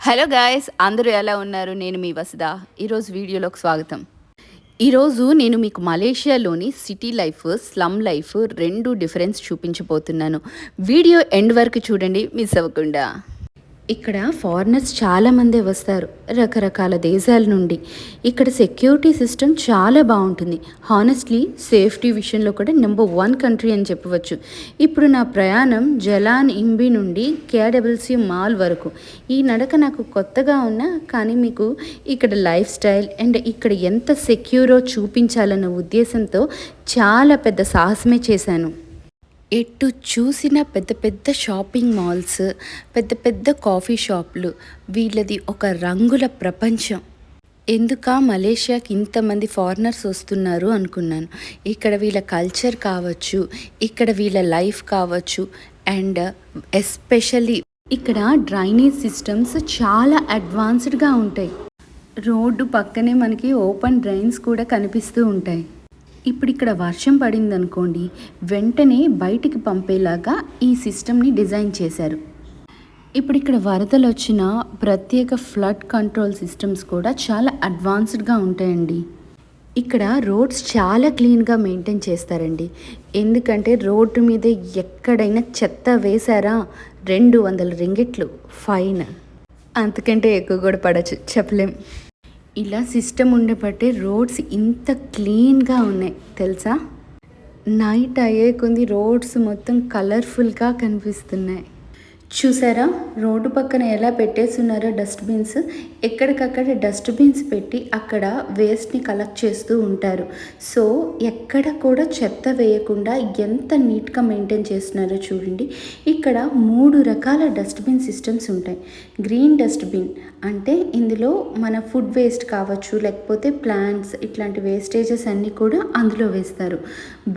Hello guys, అందరూ ఎలా ఉన్నారు? నేను మీ వసుధ. ఈరోజు వీడియోలోకి స్వాగతం. ఈరోజు నేను మీకు మలేషియాలోని city life, slum life 2 difference చూపించబోతున్నాను. వీడియో ఎండ్ వరకు చూడండి, మిస్ అవ్వకుండా. ఇక్కడ ఫారినర్స్ చాలామందే వస్తారు రకరకాల దేశాల నుండి. ఇక్కడ సెక్యూరిటీ సిస్టమ్ చాలా బాగుంటుంది. హానెస్ట్లీ సేఫ్టీ విషయంలో కూడా నెంబర్ 1 కంట్రీ అని చెప్పవచ్చు. ఇప్పుడు నా ప్రయాణం జలాన్ ఇంబి నుండి కేడబ్ల్యూసి మాల్ వరకు. ఈ నడక నాకు కొత్తగా ఉన్నా కానీ మీకు ఇక్కడ లైఫ్ స్టైల్ అండ్ ఇక్కడ ఎంత సెక్యూరో చూపించాలన్న ఉద్దేశంతో చాలా పెద్ద సాహసమే చేశాను. ఎటు చూసిన పెద్ద పెద్ద షాపింగ్ మాల్స్, పెద్ద పెద్ద కాఫీ షాపులు, వీళ్ళది ఒక రంగుల ప్రపంచం. ఎందుక మలేషియాకి ఇంతమంది ఫారినర్స్ వస్తున్నారు అనుకున్నాను. ఇక్కడ వీళ్ళ కల్చర్ కావచ్చు, ఇక్కడ వీళ్ళ లైఫ్ కావచ్చు, అండ్ ఎస్పెషల్లీ ఇక్కడ డ్రైనేజ్ సిస్టమ్స్ చాలా అడ్వాన్స్డ్గా ఉంటాయి. రోడ్డు పక్కనే మనకి ఓపెన్ డ్రైన్స్ కూడా కనిపిస్తూ ఉంటాయి. ఇప్పుడు ఇక్కడ వర్షం పడింది అనుకోండి, వెంటనే బయటికి పంపేలాగా ఈ సిస్టమ్ని డిజైన్ చేశారు. ఇప్పుడు ఇక్కడ వరదలు వచ్చిన ప్రత్యేక ఫ్లడ్ కంట్రోల్ సిస్టమ్స్ కూడా చాలా అడ్వాన్స్డ్గా ఉంటాయండి. ఇక్కడ రోడ్స్ చాలా క్లీన్గా మెయింటైన్ చేస్తారండి. ఎందుకంటే రోడ్డు మీద ఎక్కడైనా చెత్త వేశారా 200 రింగిట్లు ఫైన్. అంతకంటే ఎక్కువ కూడా పడచ్చు, చెప్పలేం. ఇలా సిస్టమ్ ఉండబట్టే రోడ్స్ ఇంత క్లీన్గా ఉన్నాయి తెలుసా. నైట్ అయ్యే కొద్ది రోడ్స్ మొత్తం కలర్ఫుల్గా కనిపిస్తున్నాయి. చూసారా రోడ్డు పక్కన ఎలా పెట్టేస్తున్నారో డస్ట్బిన్స్. ఎక్కడికక్కడ డస్ట్బిన్స్ పెట్టి అక్కడ వేస్ట్ని కలెక్ట్ చేస్తూ ఉంటారు. సో ఎక్కడ కూడా చెత్త వేయకుండా ఎంత నీట్గా మెయింటైన్ చేస్తున్నారో చూడండి. ఇక్కడ 3 రకాల డస్ట్బిన్ సిస్టమ్స్ ఉంటాయి. గ్రీన్ డస్ట్బిన్ అంటే ఇందులో మన ఫుడ్ వేస్ట్ కావచ్చు, లేకపోతే ప్లాంట్స్ ఇట్లాంటి వేస్టేజెస్ అన్నీ కూడా అందులో వేస్తారు.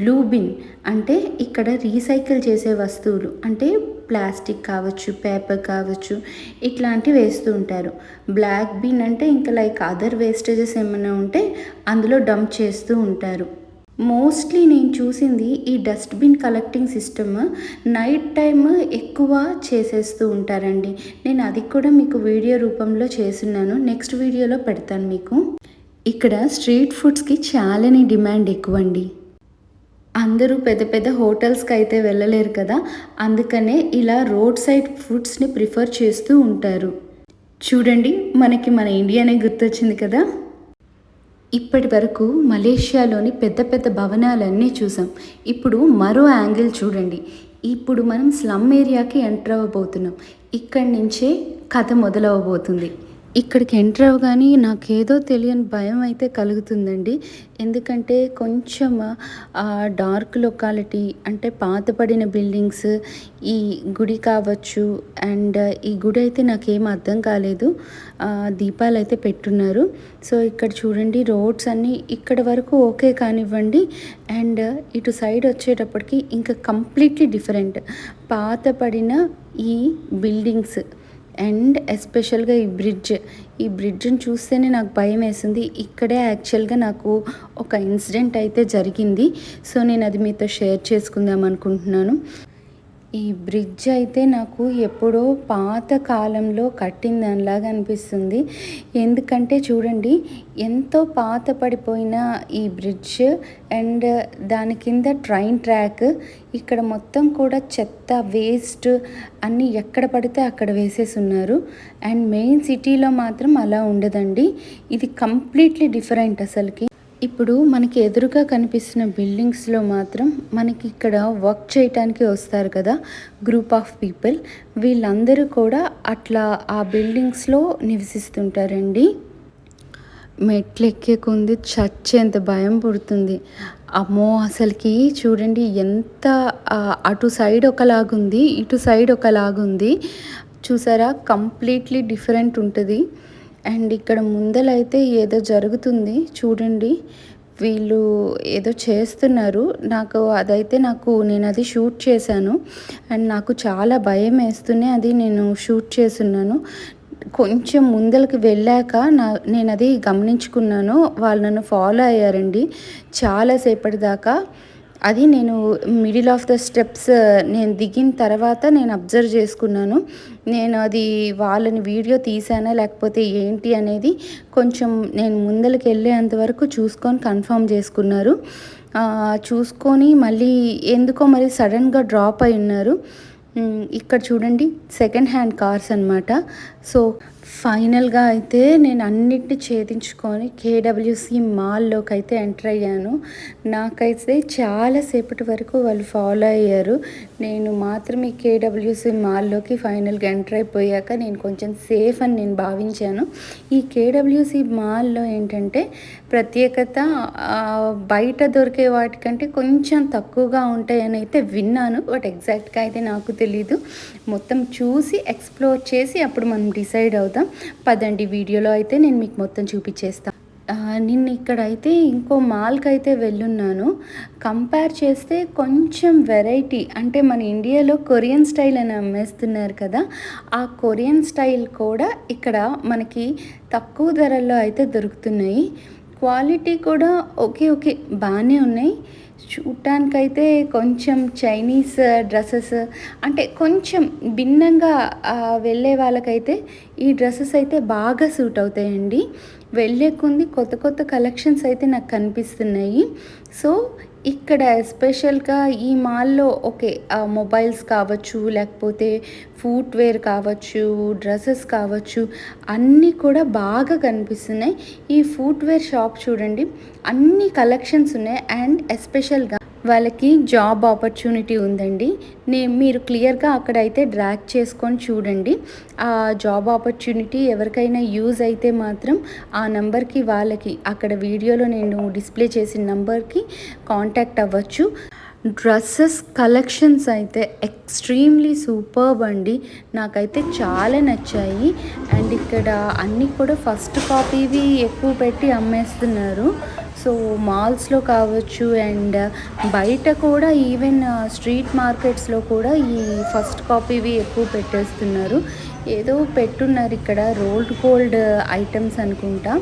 బ్లూ బిన్ అంటే ఇక్కడ రీసైకిల్ చేసే వస్తువులు, అంటే ప్లాస్టిక్ కావచ్చు, పేపర్ కావచ్చు, ఇట్లాంటివి వేస్తూ ఉంటారు. బ్లాక్ బిన్ అంటే ఇంకా లైక్ అదర్ వేస్టేజెస్ ఏమైనా ఉంటే అందులో డంప్ చేస్తూ ఉంటారు. మోస్ట్లీ నేను చూసింది ఈ dustbin collecting system night time ఎక్కువ చేసేస్తూ ఉంటారండి. నేను అది కూడా మీకు వీడియో రూపంలో చేస్తున్నాను, నెక్స్ట్ వీడియోలో పెడతాను మీకు. ఇక్కడ స్ట్రీట్ ఫుడ్స్కి చాలానే డిమాండ్ ఎక్కువ అండి. అందరూ పెద్ద పెద్ద హోటల్స్కి అయితే వెళ్ళలేరు కదా, అందుకనే ఇలా రోడ్ సైడ్ ఫుడ్స్ని ప్రిఫర్ చేస్తూ ఉంటారు. చూడండి, మనకి మన ఇండియానే గుర్తొచ్చింది కదా. ఇప్పటి వరకు మలేషియాలోని పెద్ద పెద్ద భవనాలన్నీ చూసాం. ఇప్పుడు మరో యాంగిల్ చూడండి. ఇప్పుడు మనం స్లమ్ ఏరియాకి ఎంటర్ అవ్వబోతున్నాం. ఇక్కడి నుంచే కథ మొదలవబోతుంది. ఇక్కడికి ఎంటర్ అవ్వగానే నాకేదో తెలియని భయం అయితే కలుగుతుందండి. ఎందుకంటే కొంచెం డార్క్ లొకాలిటీ, అంటే పాతపడిన బిల్డింగ్స్, ఈ గుడి కావచ్చు. అండ్ ఈ గుడి అయితే నాకేం అర్థం కాలేదు. దీపాలు అయితే పెట్టున్నారు. సో ఇక్కడ చూడండి, రోడ్స్ అన్నీ ఇక్కడ వరకు ఓకే కానివ్వండి. అండ్ ఇటు సైడ్ వచ్చేటప్పటికి ఇంకా కంప్లీట్లీ డిఫరెంట్. పాతపడిన ఈ బిల్డింగ్స్ అండ్ ఎస్పెషల్గా ఈ బ్రిడ్జ్ని చూస్తేనే నాకు భయం వేసింది. ఇక్కడే యాక్చువల్గా నాకు ఒక ఇన్సిడెంట్ అయితే జరిగింది. సో నేను అది మీతో షేర్ చేసుకుందాం అనుకుంటున్నాను. ఈ బ్రిడ్జ్ అయితే నాకు ఎప్పుడో పాత కాలంలో కట్టిన దానిలాగా అనిపిస్తుంది. ఎందుకంటే చూడండి, ఎంతో పాత పడిపోయిన ఈ బ్రిడ్జ్ అండ్ దాని కింద ట్రైన్ ట్రాక్. ఇక్కడ మొత్తం కూడా చెత్త, వేస్ట్ అన్నీ ఎక్కడ పడితే అక్కడ వేసేసి ఉన్నారు. అండ్ మెయిన్ సిటీలో మాత్రం అలా ఉండదండి. ఇది కంప్లీట్లీ డిఫరెంట్ అసలుకి. ఇప్పుడు మనకి ఎదురుగా కనిపిస్తున్న బిల్డింగ్స్లో మాత్రం మనకి ఇక్కడ వర్క్ చేయటానికి వస్తారు కదా గ్రూప్ ఆఫ్ పీపుల్, వీళ్ళందరూ కూడా అట్లా ఆ బిల్డింగ్స్లో నివసిస్తుంటారండి. మెట్లు ఎక్కే కొంది చచ్చేంత భయం పుడుతుంది. అమ్మో, అసలుకి చూడండి ఎంత అటు సైడ్ ఒకలాగుంది, ఇటు సైడ్ ఒకలాగుంది. చూసారా, కంప్లీట్లీ డిఫరెంట్ ఉంటుంది. అండ్ ఇక్కడ ముందలైతే ఏదో జరుగుతుంది చూడండి. వీళ్ళు ఏదో చేస్తున్నారు. నేను అది షూట్ చేశాను. అండ్ నాకు చాలా భయం వేస్తూనే అది నేను షూట్ చేస్తున్నాను. కొంచెం ముందలకి వెళ్ళాక నేను అది గమనించుకున్నాను. వాళ్ళు నన్ను ఫాలో అయ్యారండి చాలాసేపటి దాకా. అది నేను మిడిల్ ఆఫ్ ద స్టెప్స్ నేను దిగిన తర్వాత నేను అబ్జర్వ్ చేసుకున్నాను. నేను అది వాళ్ళని వీడియో తీసానా లేకపోతే ఏంటి అనేది కొంచెం నేను ముందలకెళ్ళేంత వరకు చూసుకొని కన్ఫర్మ్ చేసుకున్నారు. చూసుకొని మళ్ళీ ఎందుకో మరి సడన్‌గా డ్రాప్ అయి ఉన్నారు. ఇక్కడ చూడండి సెకండ్ హ్యాండ్ కార్స్ అనమాట. సో ఫైనల్‌గా అయితే నేను అన్నిటిని ఛేదించుకొని కేడబ్ల్యూసీ మాల్‌లోకి అయితే ఎంటర్ అయ్యాను. నాకైతే చాలా సేపటి వరకు వాళ్ళు ఫాలో అయ్యారు. నేను మాత్రం ఈ కేడబ్ల్యూసీ మాల్‌లోకి ఫైనల్‌గా ఎంటర్ అయిపోయాక నేను కొంచెం సేఫ్ అని నేను భావించాను. ఈ కేడబ్ల్యూసీ మాల్‌లో ఏంటంటే ప్రత్యేకత బయట దొరికే వాటికంటే కొంచెం తక్కువగా ఉంటాయని అయితే విన్నాను. బట్ ఎగ్జాక్ట్‌గా అయితే నాకు తెలీదు. మొత్తం చూసి ఎక్స్‌ప్లోర్ చేసి అప్పుడు మనం డిసైడ్ అవుదాం. పదండి వీడియోలో అయితే నేను మీకు మొత్తం చూపించేస్తా. నిన్న ఇక్కడైతే ఇంకో మాల్‌కైతే వెళ్ళున్నాను. కంపేర్ చేస్తే కొంచెం వెరైటీ అంటే మన ఇండియాలో కొరియన్ స్టైల్ అని అమ్మేస్తున్నారు కదా! ఆ కొరియన్ స్టైల్ కూడా ఇక్కడ మనకి తక్కువ ధరల్లో అయితే దొరుకుతున్నాయి. క్వాలిటీ కూడా ఓకే బాగానే ఉన్నాయి. చూడటానికైతే కొంచెం చైనీస్ డ్రెస్సెస్ అంటే కొంచెం భిన్నంగా వెళ్ళే వాళ్ళకైతే ఈ డ్రెస్సెస్ అయితే బాగా సూట్ అవుతాయండి. వెళ్ళే కొద్ది కొత్త కలెక్షన్స్ అయితే నాకు కనిపిస్తున్నాయి. సో ఇక్కడ ఎస్పెషల్గా ఈ మాల్లో మొబైల్స్ కావచ్చు, లేకపోతే ఫుట్‌వేర్ కావచ్చు, డ్రెస్సెస్ కావచ్చు, అన్నీ కూడా బాగా కనిపిస్తున్నాయి. ఈ ఫుట్‌వేర్ షాప్ చూడండి, అన్ని కలెక్షన్స్ ఉన్నాయి. అండ్ ఎస్పెషల్గా వాళ్ళకి జాబ్ ఆపర్చునిటీ ఉందండి. మీరు క్లియర్గా అక్కడైతే డ్రాగ్ చేసుకొని చూడండి. ఆ జాబ్ ఆపర్చునిటీ ఎవరికైనా యూజ్ అయితే మాత్రం ఆ నంబర్కి వాళ్ళకి అక్కడ వీడియోలో నేను డిస్ప్లే చేసిన నంబర్కి కాంటాక్ట్ అవ్వచ్చు. డ్రెస్సెస్ కలెక్షన్స్ అయితే ఎక్స్ట్రీమ్లీ సూపర్బ్ అండి. నాకైతే చాలా నచ్చాయి. అండ్ ఇక్కడ అన్నీ కూడా ఫస్ట్ కాపీవి ఎక్కువ పెట్టి అమ్మేస్తున్నారు. సో మాల్స్లో కావచ్చు అండ్ బయట కూడా ఈవెన్ స్ట్రీట్ మార్కెట్స్లో కూడా ఈ ఫస్ట్ కాపీవి ఎక్కువ పెట్టేస్తున్నారు. ఏదో పెట్టున్నారు ఇక్కడ రోల్డ్ గోల్డ్ ఐటమ్స్ అనుకుంటా.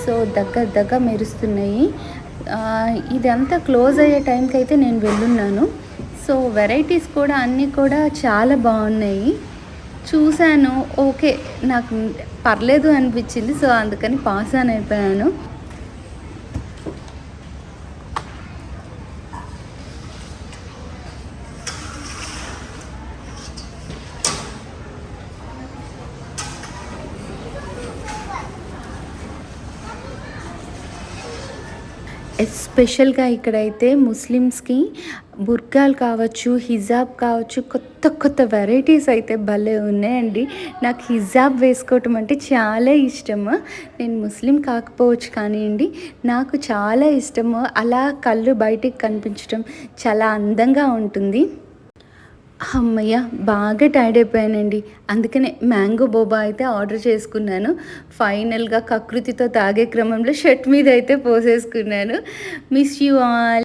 సో దగ్గర మెరుస్తున్నాయి. ఇదంతా క్లోజ్ అయ్యే టైంకి అయితే నేను వెళ్ళున్నాను. సో వెరైటీస్ కూడా అన్నీ కూడా చాలా బాగున్నాయి. చూశాను, ఓకే నాకు పర్లేదు అనిపించింది. సో అందుకని పాస్ ఆన్ అయిపోయాను. ఎస్పెషల్గా ఇక్కడైతే ముస్లిమ్స్కి బుర్కాలు కావచ్చు, హిజాబ్ కావచ్చు, కొత్త వెరైటీస్ అయితే భలే ఉన్నాయండి. నాకు హిజాబ్ వేసుకోవటం అంటే చాలా ఇష్టము. నేను ముస్లిం కాకపోవచ్చు కానివ్వండి, నాకు చాలా ఇష్టము. అలా కళ్ళు బయటికి కనిపించడం చాలా అందంగా ఉంటుంది. హమ్మయ్య! బాగా టైర్డ్ అయిపోయానండి. అందుకనే మ్యాంగో బోబా అయితే ఆర్డర్ చేసుకున్నాను. ఫైనల్‌గా కకృతితో తాగే క్రమంలో షర్ట్ మీద అయితే పోసేసుకున్నాను. Miss you all.